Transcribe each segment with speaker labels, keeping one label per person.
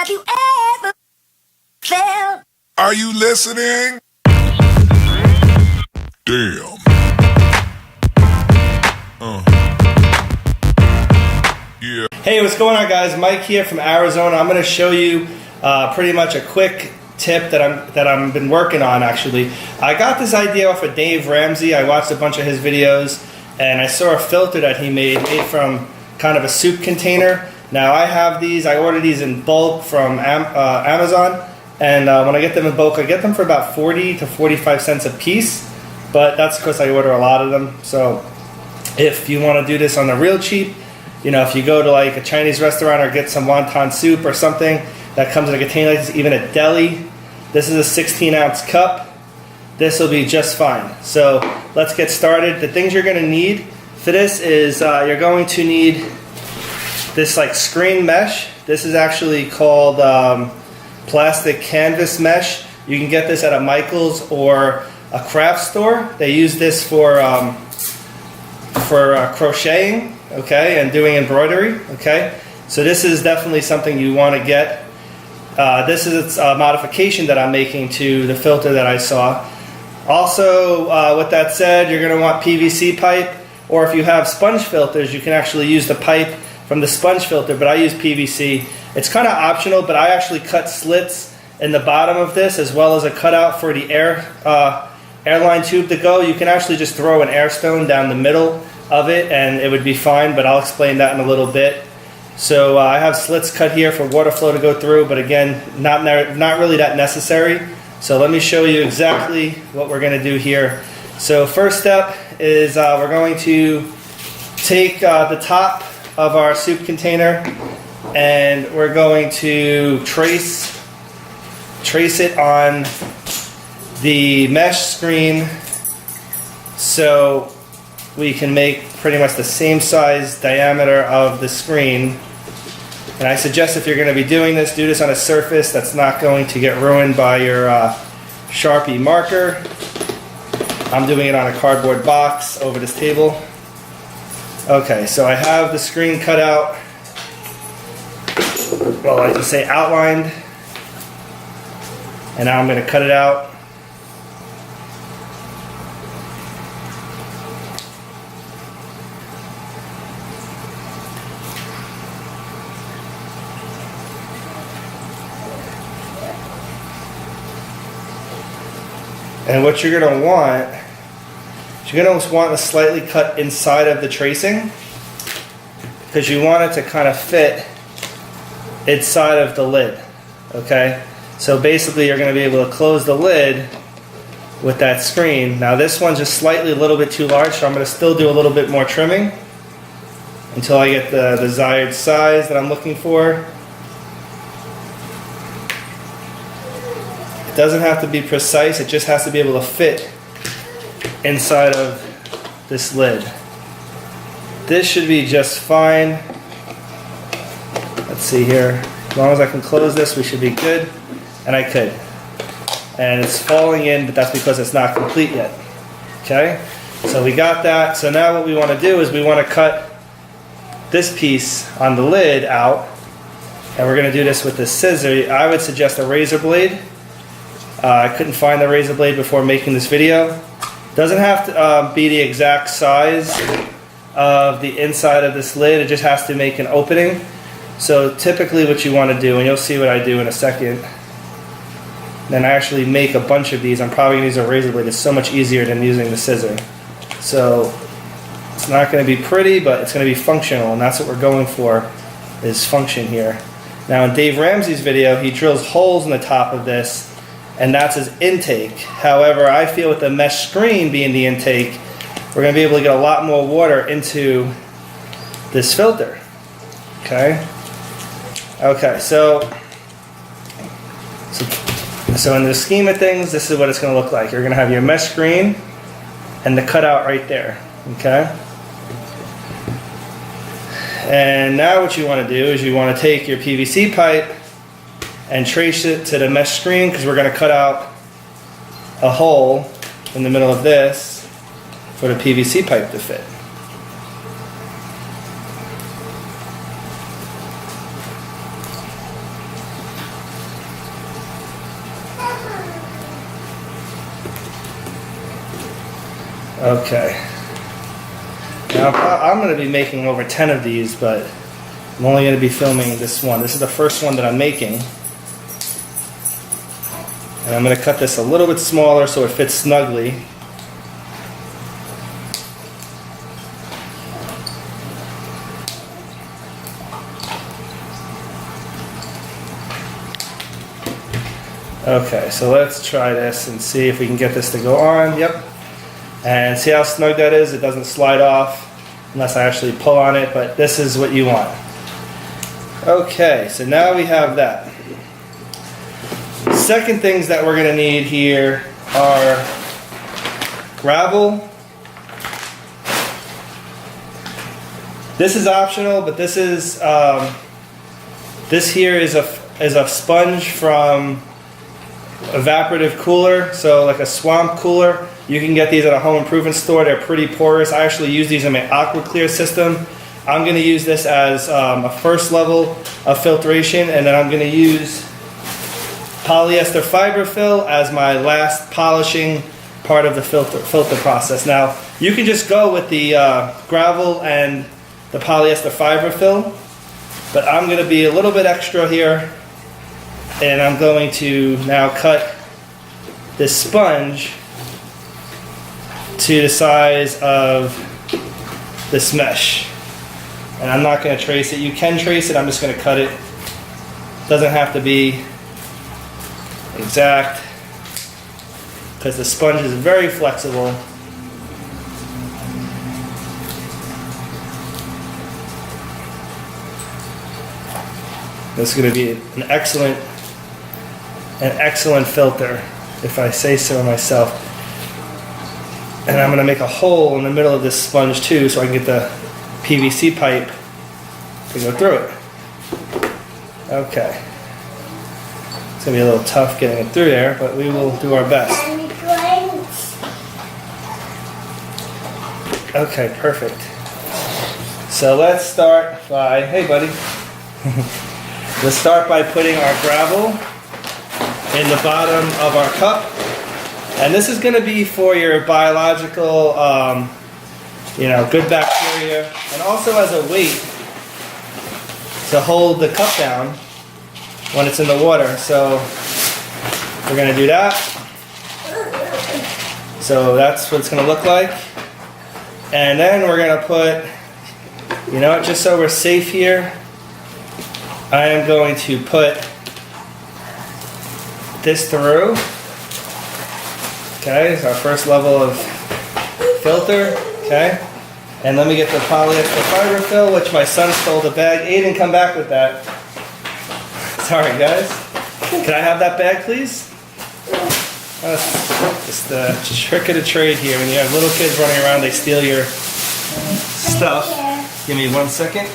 Speaker 1: Have you ever felt?
Speaker 2: Are you listening? Damn. Yeah.
Speaker 3: Hey, what's going on, guys? Mike here from Arizona. I'm going to show you pretty much a quick tip that I've been working on. Actually, I got this idea off of Dave Ramsey. I watched a bunch of his videos, and I saw a filter that he made from kind of a soup container. Now I have these. I ordered these in bulk from Amazon, and when I get them in bulk, I get them for about 40 to 45 cents a piece. But that's because I order a lot of them. So if you want to do this on the real cheap, you know, if you go to like a Chinese restaurant or get some wonton soup or something that comes in a container like this, even a deli, this is a 16-ounce cup. This will be just fine. So let's get started. The things you're going to need for this is you're going to need this like screen mesh. This is actually called plastic canvas mesh. You can get this at a Michael's or a craft store. They use this for crocheting, okay, and doing embroidery, okay. So this is definitely something you want to get. This is a modification that I'm making to the filter that I saw. Also, with that said, you're going to want PVC pipe, or if you have sponge filters, you can actually use the pipe from the sponge filter, but I use PVC. It's kind of optional, but I actually cut slits in the bottom of this, as well as a cutout for the airline tube to go. You can actually just throw an air stone down the middle of it, and it would be fine, but I'll explain that in a little bit. So I have slits cut here for water flow to go through, but again, not really that necessary. So let me show you exactly what we're going to do here. So first step is we're going to take the top of our soup container, and we're going to trace it on the mesh screen so we can make pretty much the same size diameter of the screen. And I suggest if you're going to be doing this, do this on a surface that's not going to get ruined by your Sharpie marker. I'm doing it on a cardboard box over this table. Okay, so I have the screen cut out, well, I just say outlined, and now I'm going to cut it out. And what you're going to want, you're going to want to slightly cut inside of the tracing, because you want it to kind of fit inside of the lid, okay? So basically you're going to be able to close the lid with that screen. Now this one's just slightly a little bit too large, so I'm going to still do a little bit more trimming until I get the desired size that I'm looking for. It doesn't have to be precise, it just has to be able to fit inside of this lid. This should be just fine. Let's see here. As long as I can close this, we should be good. And I could. And it's falling in, but that's because it's not complete yet. Okay? So we got that. So now what we want to do is we want to cut this piece on the lid out. And we're going to do this with the scissor. I would suggest a razor blade. I couldn't find the razor blade before making this video. Doesn't have to be the exact size of the inside of this lid. It just has to make an opening. So typically what you want to do, and you'll see what I do in a second, then I actually make a bunch of these. I'm probably going to use a razor blade. It's so much easier than using the scissor. So it's not going to be pretty, but it's going to be functional, and that's what we're going for, is function here. Now in Dave Ramsey's video, he drills holes in the top of this, and that's his intake. However, I feel with the mesh screen being the intake, we're going to be able to get a lot more water into this filter. Okay? Okay, so in the scheme of things, this is what it's going to look like. You're going to have your mesh screen and the cutout right there. Okay? And now what you want to do is you want to take your PVC pipe and trace it to the mesh screen, because we're going to cut out a hole in the middle of this for the PVC pipe to fit. Okay. Now I'm going to be making over 10 of these, but I'm only going to be filming this one. This is the first one that I'm making. And I'm going to cut this a little bit smaller so it fits snugly. Okay, so let's try this and see if we can get this to go on. Yep. And see how snug that is? It doesn't slide off unless I actually pull on it, but this is what you want. Okay, so now we have that. Second things that we're going to need here are gravel. This is optional, but this is this here is a sponge from evaporative cooler, so like a swamp cooler. You can get these at a home improvement store. They're pretty porous. I actually use these in my AquaClear system. I'm going to use this as a first level of filtration, and then I'm going to use polyester fiber fill as my last polishing part of the filter process. Now, you can just go with the gravel and the polyester fiber fill, but I'm going to be a little bit extra here, and I'm going to now cut this sponge to the size of this mesh. And I'm not going to trace it. You can trace it, I'm just going to cut it. Doesn't have to be exact because the sponge is very flexible. This is going to be an excellent filter, if I say so myself. And I'm going to make a hole in the middle of this sponge too, so I can get the PVC pipe to go through it. Okay. It's going to be a little tough getting it through there, but we will do our best. Okay, perfect. So let's start by, hey buddy. Let's start by putting our gravel in the bottom of our cup. And this is going to be for your biological, good bacteria, and also as a weight to hold the cup down when it's in the water. So we're going to do that. So that's what it's going to look like. And then we're going to put, just so we're safe here, I am going to put this through. Okay, it's our first level of filter. Okay, and let me get the polyester fiber fill, which my son stole the bag. Aiden, come back with that. Sorry, guys. Can I have that bag, please? It's the trick of the trade here. When you have little kids running around, they steal your stuff. Give me 1 second.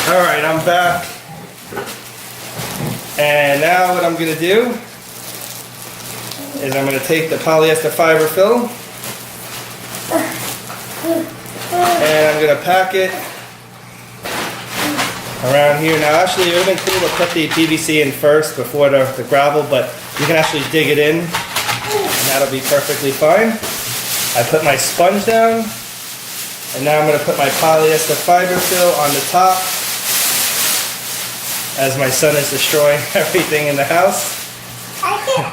Speaker 3: Alright, I'm back. And now what I'm going to do is I'm going to take the polyester fiber fill and I'm going to pack it around here. Now actually it would have been cool to put the PVC in first before the gravel, but you can actually dig it in and that'll be perfectly fine. I put my sponge down and now I'm going to put my polyester fiber fill on the top as my son is destroying everything in the house.
Speaker 1: I can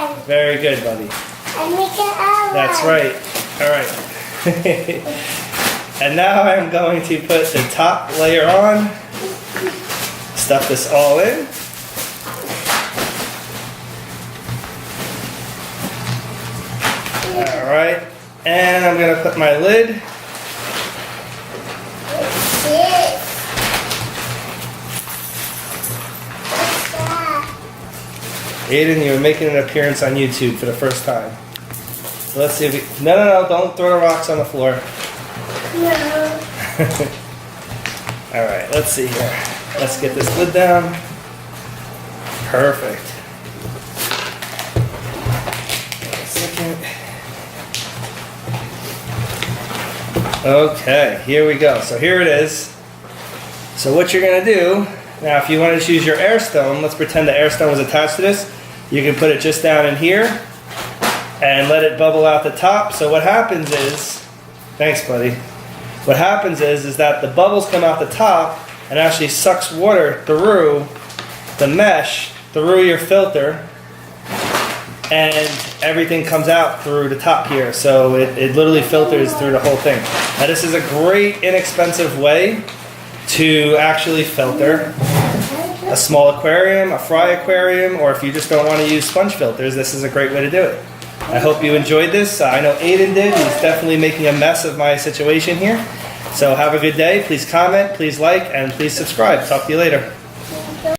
Speaker 1: oven.
Speaker 3: Very good, buddy.
Speaker 1: I make an oven.
Speaker 3: That's right. All right. And now I'm going to put the top layer on. Stuff this all in. All right. And I'm going to put my lid. Aiden, you're making an appearance on YouTube for the first time. So let's see if we... No, don't throw the rocks on the floor.
Speaker 1: No.
Speaker 3: Alright, let's see here. Let's get this lid down. Perfect. Wait a second. Okay, here we go. So here it is. So what you're going to do Now if you want to choose your air stone, let's pretend the air stone was attached to this. You can put it just down in here and let it bubble out the top. So what happens is, thanks buddy, what happens is that the bubbles come out the top and actually sucks water through the mesh, through your filter, and everything comes out through the top here. So it literally filters through the whole thing. Now this is a great inexpensive way to actually filter a small aquarium, a fry aquarium, or if you just don't want to use sponge filters, this is a great way to do it. I hope you enjoyed this. I know Aiden did. He's definitely making a mess of my situation here. So have a good day. Please comment, please like, and please subscribe. Talk to you later.